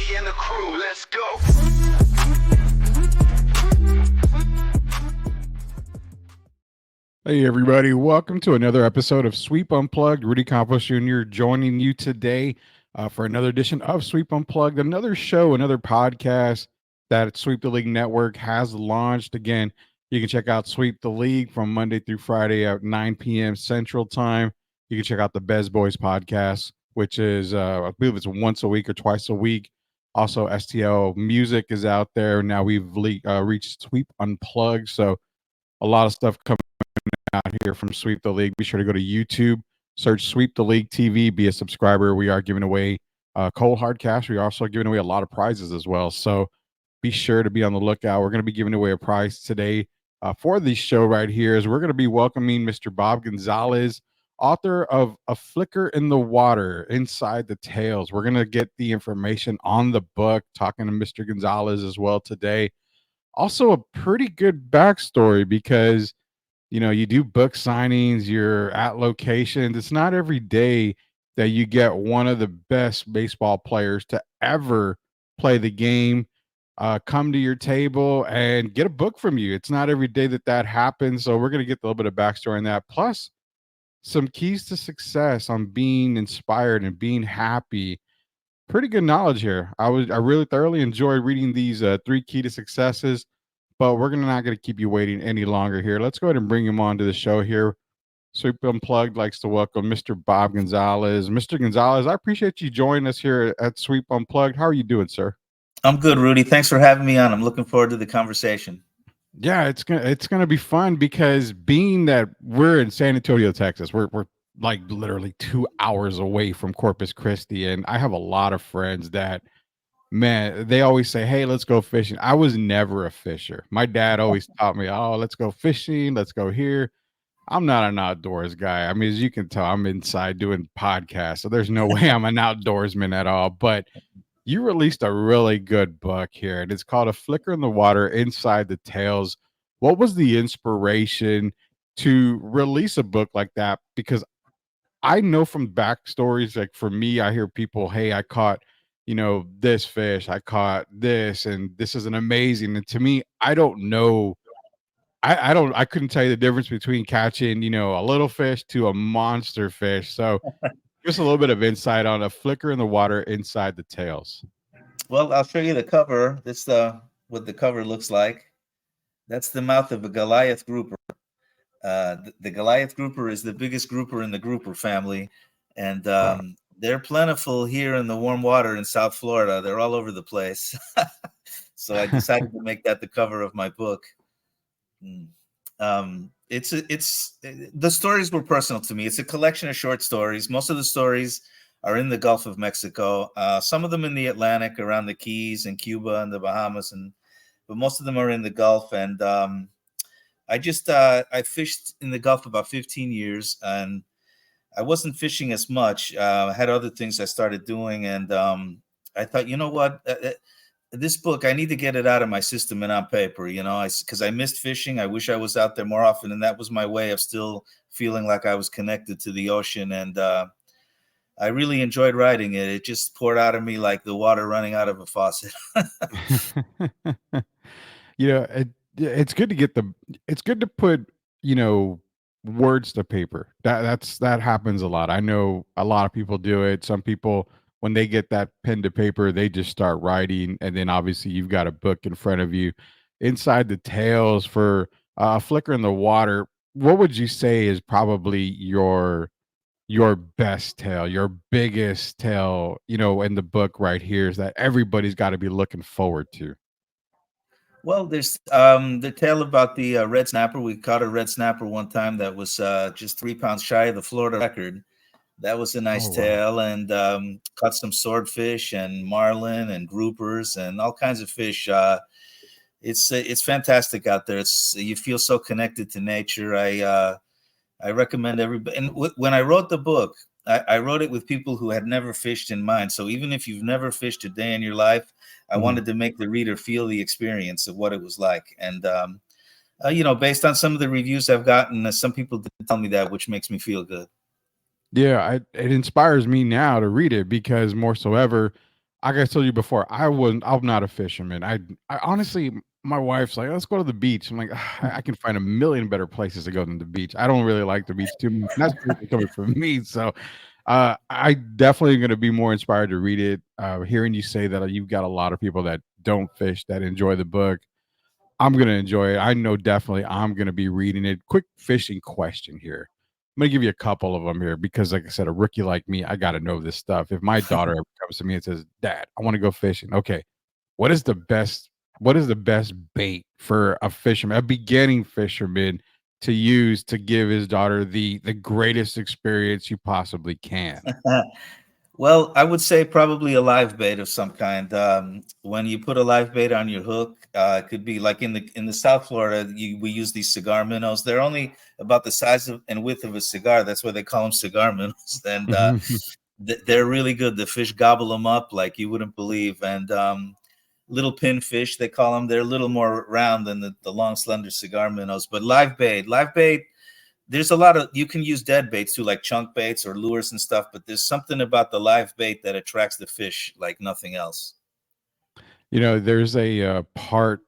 me and the crew, let's go. Hey, everybody. Welcome to another episode of Sweep Unplugged. Rudy Campos Jr. joining you today for another edition of Sweep Unplugged, another show, another podcast that Sweep the League Network has launched. Again, you can check out Sweep the League from Monday through Friday at 9 p.m. Central Time. You can check out the Bez Boys podcast, which is, I believe it's once a week or twice a week. Also, STL Music is out there. Now we've reached Sweep Unplugged. So a lot of stuff coming out here from Sweep the League. Be sure to go to YouTube, search Sweep the League TV, be a subscriber. We are giving away cold hard cash. We are also giving away a lot of prizes as well. So be sure to be on the lookout. We're going to be giving away a prize today for the show right here. As we're going to be welcoming Mr. Bob Gonzalez, author of A Flicker in the Water, Inside the Tales. We're going to get the information on the book, talking to Mr. Gonzalez as well today. Also, a pretty good backstory because you do book signings, you're at locations. It's not every day that you get one of the best baseball players to ever play the game come to your table and get a book from you. It's not every day that happens. So we're going to get a little bit of backstory on that. Plus, some keys to success on being inspired and being happy. Pretty good knowledge here. I really thoroughly enjoyed reading these 3 key to successes. But we're not going to keep you waiting any longer here. Let's go ahead and bring him on to the show here. Sweep Unplugged likes to welcome Mr. Bob Gonzalez. Mr. Gonzalez, I appreciate you joining us here at Sweep Unplugged. How are you doing, sir? I'm good, Rudy. Thanks for having me on. I'm looking forward to the conversation. Yeah, it's gonna be fun because being that we're in San Antonio, Texas, we're like literally 2 hours away from Corpus Christi, and I have a lot of friends that, man, they always say, hey, let's go fishing. I was never a fisher. My dad always taught me, oh, let's go fishing. Let's go here. I'm not an outdoors guy. I mean, as you can tell, I'm inside doing podcasts. So there's no way I'm an outdoorsman at all. But you released a really good book here, and it's called A Flicker in the Water, Inside the Tales. What was the inspiration to release a book like that? Because I know from backstories, like for me, I hear people, hey, I caught this fish, I caught this, and this is an amazing. And to me, I don't know. I couldn't tell you the difference between catching, a little fish to a monster fish. So just a little bit of insight on A Flicker in the Water, Inside the Tales. Well, I'll show you the cover. This what the cover looks like. That's the mouth of a Goliath grouper. The Goliath grouper is the biggest grouper in the grouper family. And they're plentiful here in the warm water in South Florida. They're all over the place. So I decided to make that the cover of my book. The stories were personal to me. It's a collection of short stories. Most of the stories are in the Gulf of Mexico. Some of them in the Atlantic, around the Keys and Cuba and the Bahamas, but most of them are in the Gulf. And I fished in the Gulf about 15 years, and I wasn't fishing as much. I had other things I started doing, and I thought, you know what? This book, I need to get it out of my system and on paper, because I missed fishing. I wish I was out there more often, and that was my way of still feeling like I was connected to the ocean. And I really enjoyed writing it. It just poured out of me like the water running out of a faucet. It's good to it's good to put, words to paper. That happens a lot. I know a lot of people do it. Some people, when they get that pen to paper, they just start writing. And then obviously you've got a book in front of you. Inside the Tales for A Flicker in the Water. What would you say is probably your best tale, your biggest tale, in the book right here, is that everybody's got to be looking forward to? Well, there's the tale about the red snapper. We caught a red snapper one time that was just 3 pounds shy of the Florida record. That was a nice tale. And caught some swordfish and marlin and groupers and all kinds of fish. It's fantastic out there. You feel so connected to nature. I recommend everybody. And when I wrote the book, I wrote it with people who had never fished in mind. So even if you've never fished a day in your life, I wanted to make the reader feel the experience of what it was like. And, based on some of the reviews I've gotten, some people did tell me that, which makes me feel good. Yeah, it inspires me now to read it because more so ever, like I told you before, I'm not a fisherman. I honestly, my wife's like, let's go to the beach. I'm like, I can find a million better places to go than the beach. I don't really like the beach too much. And that's really coming from me. So, I definitely going to be more inspired to read it. Hearing you say that you've got a lot of people that don't fish that enjoy the book, I'm going to enjoy it. I know definitely I'm going to be reading it. Quick fishing question here. I'm going to give you a couple of them here because, like I said, a rookie like me, I got to know this stuff. If my daughter ever comes to me and says, "Dad, I want to go fishing," okay, what is the best? What is the best bait for a fisherman, a beginning fisherman, to use to give his daughter the greatest experience you possibly can? Well, I would say probably a live bait of some kind. When you put a live bait on your hook, it could be like in the South Florida, we use these cigar minnows. They're only about the size of and width of a cigar. That's why they call them cigar minnows. And they're really good. The fish gobble them up like you wouldn't believe. And little pinfish, they call them. They're a little more round than the long, slender cigar minnows. But live bait, there's a lot of, you can use dead baits too, like chunk baits or lures and stuff, but there's something about the live bait that attracts the fish like nothing else. There's a part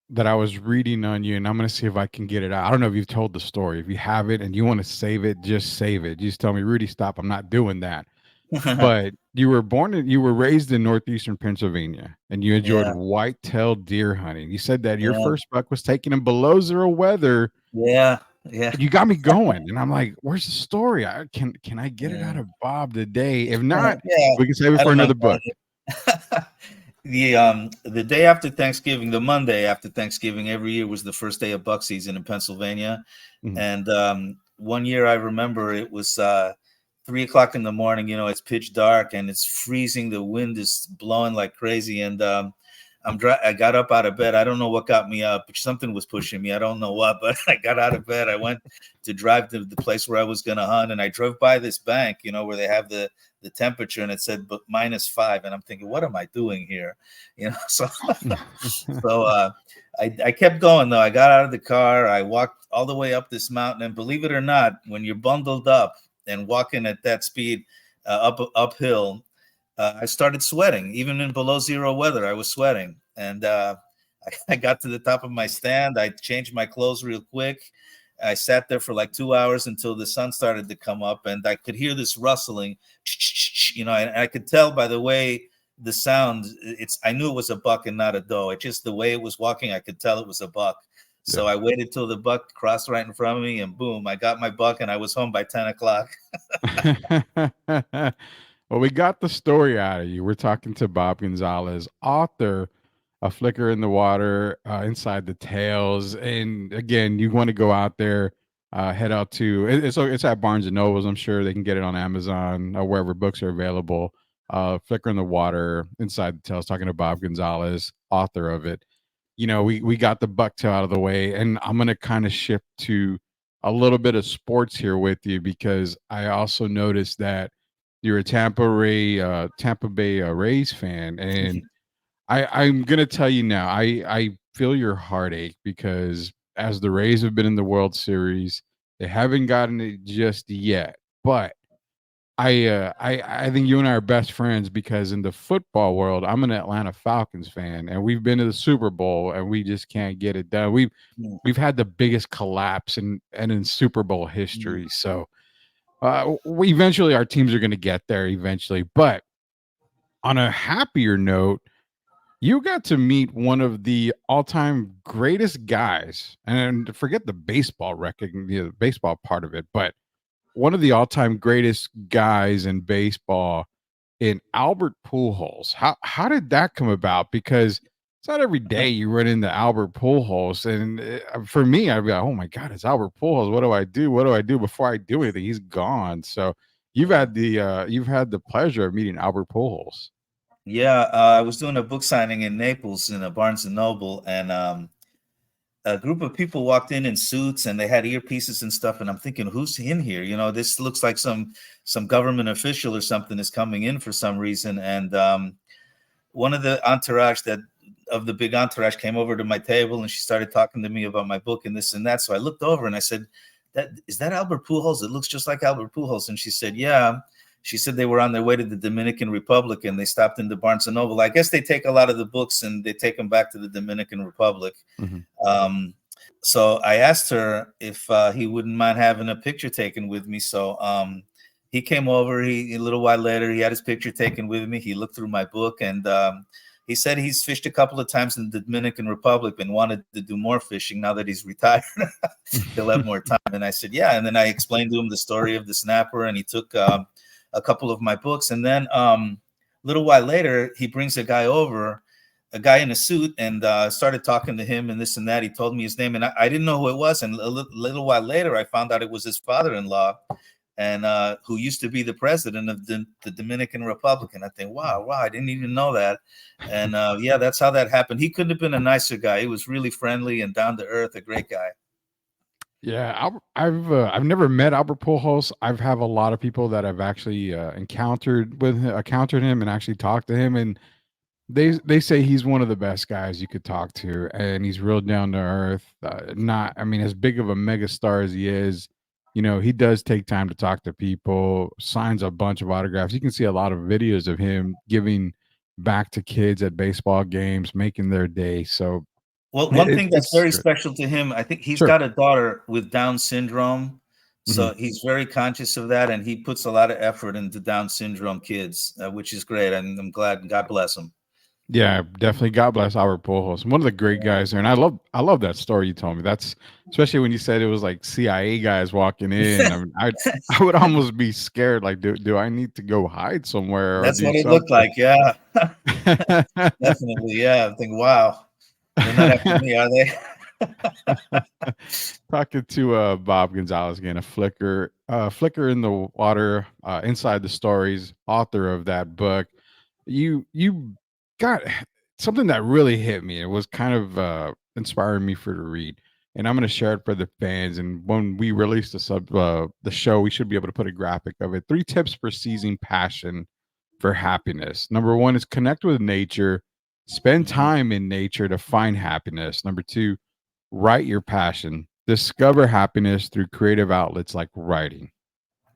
that I was reading on you, and I'm going to see if I can get it out. I don't know if you've told the story. If you have it and you want to save it, just save it. You just tell me, Rudy, stop. I'm not doing that. But you were raised in Northeastern Pennsylvania, and you enjoyed Yeah, whitetail deer hunting. You said that your yeah, first buck was taken in below zero weather. yeah, yeah, You got me going, and I'm like, "Where's the story? Can I get it out yeah. of Bob today? If not, Yeah, we can save it I for don't mind another book." telling you. The day after Thanksgiving, the Monday after Thanksgiving, every year was the first day of buck season in Pennsylvania. Mhm. And one year I remember it was 3 o'clock in the morning. It's pitch dark and it's freezing. The wind is blowing like crazy. And I got up out of bed. I don't know what got me up, but something was pushing me. I don't know what, but I got out of bed. I went to drive to the place where I was going to hunt, and I drove by this bank, where they have the temperature, and it said but -5, and I'm thinking, what am I doing here? So I kept going though. I got out of the car. I walked all the way up this mountain, and believe it or not, when you're bundled up and walking at that speed uphill, I started sweating. Even in below zero weather, I was sweating. And I got to the top of my stand. I changed my clothes real quick. I sat there for like 2 hours until the sun started to come up, and I could hear this rustling, and I could tell by the way the sound. I knew it was a buck and not a doe. It just the way it was walking, I could tell it was a buck. So Yeah. I waited till the buck crossed right in front of me, and boom, I got my buck, and I was home by 10 o'clock. Well, we got the story out of you. We're talking to Bob Gonzalez, author of Flicker in the Water, Inside the Tales. And again, you want to go out there, head out to it's at Barnes and Nobles. I'm sure they can get it on Amazon or wherever books are available. Flicker in the Water, Inside the Tales, talking to Bob Gonzalez, author of it. We got the bucktail out of the way, and I'm gonna kind of shift to a little bit of sports here with you because I also noticed that you're a Tampa Bay Rays fan, and I'm gonna tell you now, I feel your heartache because as the Rays have been in the World Series, they haven't gotten it just yet, but I think you and I are best friends because in the football world, I'm an Atlanta Falcons fan, and we've been to the Super Bowl, and we just can't get it done. We've had the biggest collapse in Super Bowl history. So we eventually our teams are going to get there eventually. But on a happier note, you got to meet one of the all-time greatest guys, and forget the baseball record, the baseball part of it, but one of the all-time greatest guys in baseball in Albert Pujols. How did that come about? Because it's not every day you run into Albert Pujols, and for me, I'd be like, "Oh my God, it's Albert Pujols. What do I do? What do I do before I do anything? He's gone." So Yeah. you've had the pleasure of meeting Albert Pujols. Yeah, I was doing a book signing in Naples in a Barnes and Noble, and a group of people walked in suits, and they had earpieces and stuff. And I'm thinking, who's in here? This looks like some government official or something is coming in for some reason. And one of the entourage of the big entourage came over to my table, and she started talking to me about my book and this and that. So I looked over and I said, "That is that Albert Pujols? It looks just like Albert Pujols." And she said, "Yeah." she said they were on their way to the Dominican Republic and they stopped into Barnes and Noble. I guess they take a lot of the books and they take them back to the Dominican Republic. Um, so I asked her if he wouldn't mind having a picture taken with me. So he came over. A little while later, he had his picture taken with me. He looked through my book, and he said he's fished a couple of times in the Dominican Republic and wanted to do more fishing now that he's retired. He'll have more time. And I said, yeah. And then I explained to him the story of the snapper, and he took a couple of my books. And then a little while later, he brings a guy over, a guy in a suit, and started talking to him and this and that. He told me his name, and I didn't know who it was. And a little while later, I found out it was his father-in-law, and who used to be the president of the Dominican Republic. And I think, wow, I didn't even know that. And yeah, that's how that happened. He couldn't have been a nicer guy. He was really friendly and down to earth, a great guy. Yeah, I've never met Albert Pujols. I've have a lot of people that I've actually encountered him and actually talked to him, and they say he's one of the best guys you could talk to, and he's real down to earth. Not, I mean, as big of a mega star as he is, he does take time to talk to people, signs a bunch of autographs. You can see a lot of videos of him giving back to kids at baseball games, making their day. So, well, one thing that's very good. special to him, I think he's Sure. got a daughter with Down syndrome. So Mm-hmm. he's very conscious of that, and he puts a lot of effort into Down syndrome kids, which is great. I'm glad. God bless him. Yeah, definitely. God bless Albert Pujols. One of the great guys there, and I love that story you told me. That's especially when you said it was like CIA guys walking in. I mean, I would almost be scared. Like, do I need to go hide somewhere or That's do what it something? looked like. Yeah, definitely. Yeah, I think, wow, they're not after me, are they? Talking to Bob Gonzalez again, a flicker in the water, inside the stories, author of that book. You got something that really hit me. It was kind of inspiring me for to read, and I'm going to share it for the fans. And when we release the show, we should be able to put a graphic of it. 3 tips for seizing passion for happiness. Number 1 is connect with nature. Spend time in nature to find happiness. Number 2, write your passion. Discover happiness through creative outlets like writing.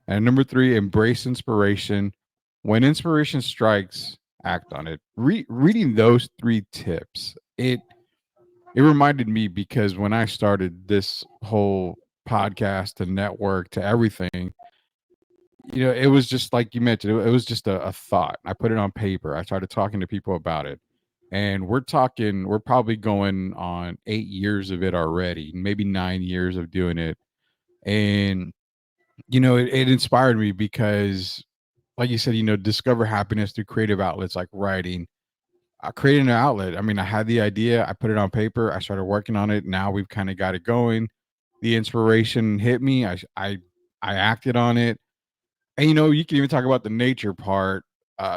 And number 3, embrace inspiration. When inspiration strikes, act on it. Reading those 3 tips, it reminded me, because when I started this whole podcast to network to everything, it was just like you mentioned, it was just a thought. I put it on paper. I started talking to people about it. And we're probably going on 8 years of it already, maybe 9 years of doing it. And, it inspired me because, like you said, discover happiness through creative outlets like writing. I created an outlet. I mean, I had the idea, I put it on paper, I started working on it. Now we've kind of got it going. The inspiration hit me. I acted on it. And you can even talk about the nature part.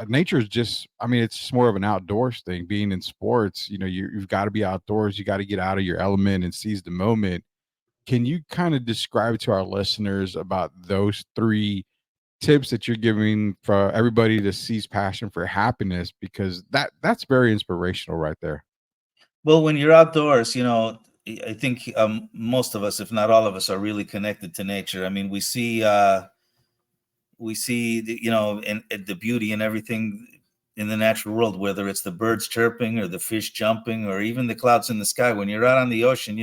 Nature is just, I mean, it's just more of an outdoors thing. Being in sports, you've got to be outdoors. You got to get out of your element and seize the moment. Can you kind of describe to our listeners about those 3 tips that you're giving for everybody to seize passion for happiness? Because that's very inspirational right there. Well, when you're outdoors, I think most of us, if not all of us, are really connected to nature. I mean, we see and the beauty and everything in the natural world, whether it's the birds chirping or the fish jumping or even the clouds in the sky. When you're out on the ocean,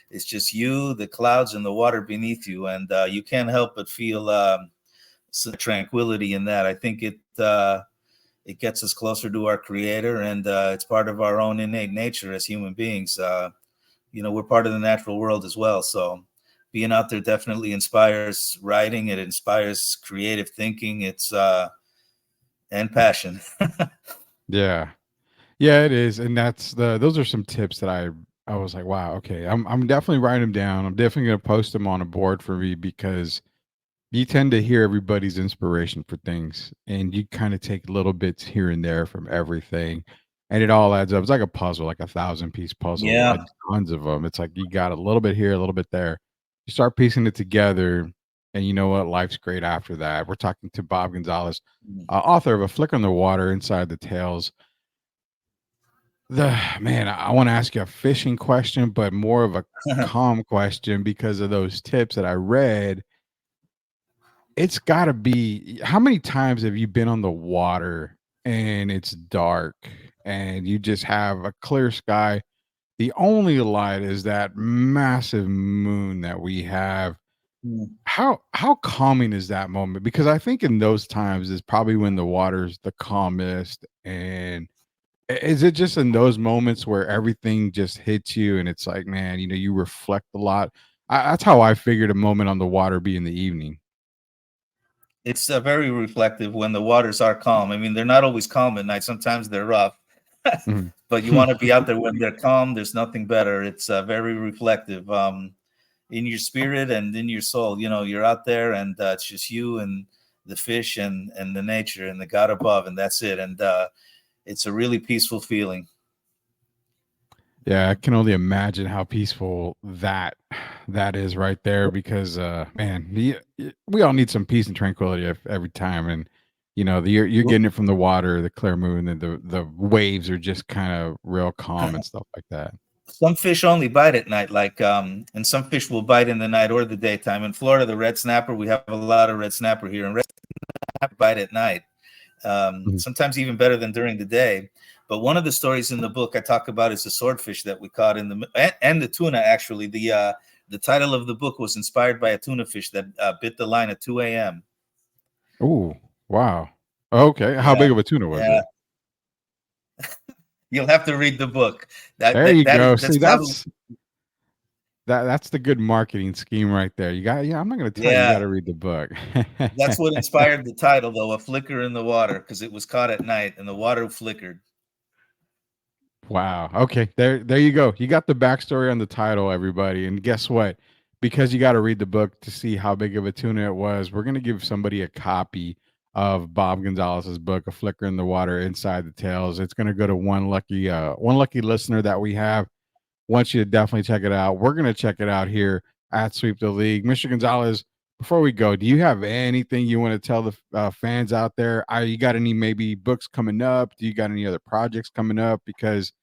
it's just you, the clouds, and the water beneath you, and you can't help but feel some tranquility in that. I think it gets us closer to our creator, and it's part of our own innate nature as human beings. We're part of the natural world as well. So being out there definitely inspires writing. It inspires creative thinking. It's and passion. Yeah. Yeah, it is. And those are some tips that I was like, wow, okay. I'm definitely writing them down. I'm definitely going to post them on a board for me, because you tend to hear everybody's inspiration for things, and you kind of take little bits here and there from everything, and it all adds up. It's like a puzzle, like a 1,000-piece puzzle, Yeah. tons of them. It's like you got a little bit here, a little bit there. You start piecing it together, and you know what? Life's great after that. We're talking to Bob Gonzalez, author of A Flick on the Water, Inside the Tales. I want to ask you a fishing question, but more of a calm question because of those tips that I read. it's got to be, how many times have you been on the water and it's dark and you just have a clear sky? The only light is that massive moon that we have. Mm. How calming is that moment? Because I think in those times is probably when the water's the calmest. And is it just in those moments where everything just hits you and it's like, man, you reflect a lot? That's how I figured a moment on the water be in the evening. It's very reflective when the waters are calm. I mean, they're not always calm at night. Sometimes they're rough, Mhm. but you want to be out there when they're calm. There's nothing better. It's very reflective in your spirit and in your soul. You're out there, and it's just you and the fish and the nature and the God above, and that's it. And it's a really peaceful feeling. Yeah, I can only imagine how peaceful that is right there because man, we all need some peace and tranquility every time. And you're getting it from the water, the clear moon, and the waves are just kind of real calm and stuff like that. Some fish only bite at night, and some fish will bite in the night or the daytime. In Florida, the red snapper, we have a lot of red snapper here, and red snapper bite at night. Mhm. Sometimes even better than during the day. But one of the stories in the book I talk about is the swordfish that we caught and the tuna. Actually, the title of the book was inspired by a tuna fish that bit the line at 2 a.m. Ooh, wow. Okay, how Yeah, big of a tuna was yeah. it? You'll have to read the book. That There that, you that go. is that's See, probably that's the good marketing scheme right there. Yeah, I'm not going to tell you, you got yeah. to read the book. That's what inspired the title, though, A Flicker in the Water, because it was caught at night and the water flickered. Wow. Okay. There you go. You got the backstory on the title, everybody. And guess what? Because you got to read the book to see how big of a tuna it was, we're gonna give somebody a copy of Bob Gonzalez's book, A Flicker in the Water Inside the Tales. It's gonna go to one lucky listener that we have. Want you to definitely check it out. We're gonna check it out here at Sweep the League. Mr. Gonzalez, before we go, do you have anything you want to tell the fans out there? You got any maybe books coming up? Do you got any other projects coming up? Because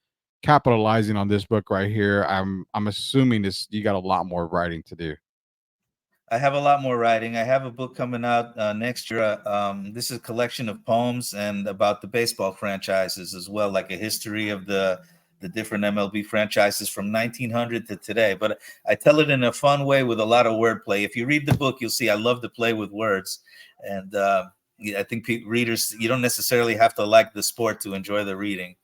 capitalizing on this book right here, I'm assuming this you got a lot more writing to do. I have a lot more writing. I have a book coming out next year. This is a collection of poems and about the baseball franchises as well, like a history of the different MLB franchises from 1900 to today. But I tell it in a fun way with a lot of wordplay. If you read the book, you'll see I love to play with words, and I think readers, you don't necessarily have to like the sport to enjoy the reading.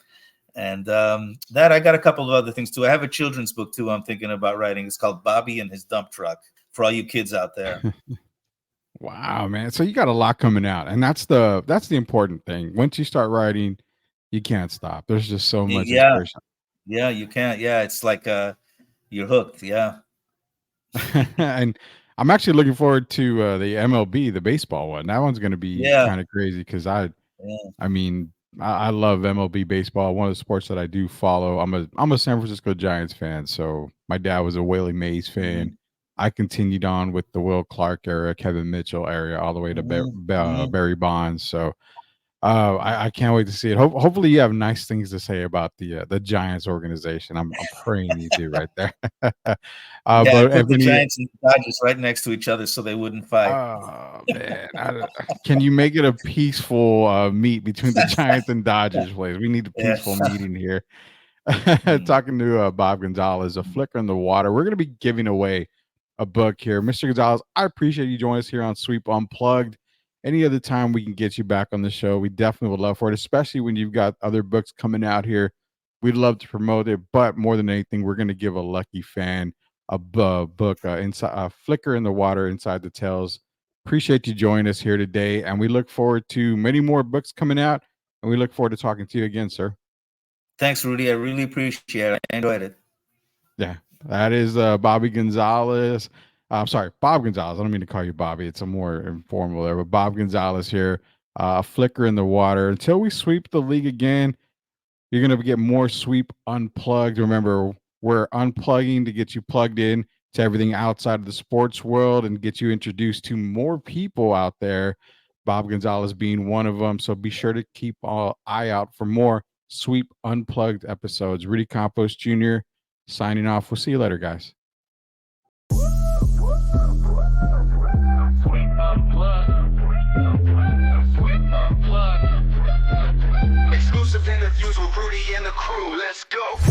And that I got a couple of other things too. I have a children's book too. I'm thinking about writing. It's called Bobby and His Dump Truck for all you kids out there. Wow, man. So you got a lot coming out. And that's the important thing. Once you start writing, you can't stop. There's just so much Yeah, inspiration. yeah, you can't. Yeah, it's like you're hooked. Yeah, And I'm actually looking forward to the MLB, the baseball one. That one's going to be yeah, kind of crazy because yeah. I mean, I love MLB baseball. One of the sports that I do follow. I'm a San Francisco Giants fan. So my dad was a Whaley Mays fan. Mhm, I continued on with the Will Clark era, Kevin Mitchell area, all the way to mhm, mhm. Barry Bonds. So I can't wait to see it. Hopefully, you have nice things to say about the Giants organization. I'm praying you do right there. Yeah, I But put the Ebony, Giants and the Dodgers right next to each other so they wouldn't fight. oh man, can you make it a peaceful meet between the Giants and Dodgers, please? We need a Yeah. peaceful meeting here. Mm. Talking to Bob Gonzalez, A Flicker in the Water. We're going to be giving away a book here. Mr. Gonzalez, I appreciate you joining us here on Sweep Unplugged. Any other time we can get you back on the show, we definitely would love for it, especially when you've got other books coming out here. We'd love to promote it, but more than anything, we're going to give a lucky fan a book, inside, Flicker in the Water Inside the Tales. Appreciate you joining us here today, and we look forward to many more books coming out, and we look forward to talking to you again, sir. Thanks, Rudy. I really appreciate it. I enjoyed it. Yeah, that is Bobby Gonzalez. I'm sorry, Bob Gonzalez. I don't mean to call you Bobby. It's a more informal there, but Bob Gonzalez here. A flicker in the water. Until we sweep the league again, you're going to get more sweep unplugged. Remember, we're unplugging to get you plugged in to everything outside of the sports world and get you introduced to more people out there. Bob Gonzalez being one of them. So be sure to keep an eye out for more sweep unplugged episodes. Rudy Campos Jr. signing off. We'll see you later, guys. Sweep Unplugged. with Rudy and the crew. Let's go.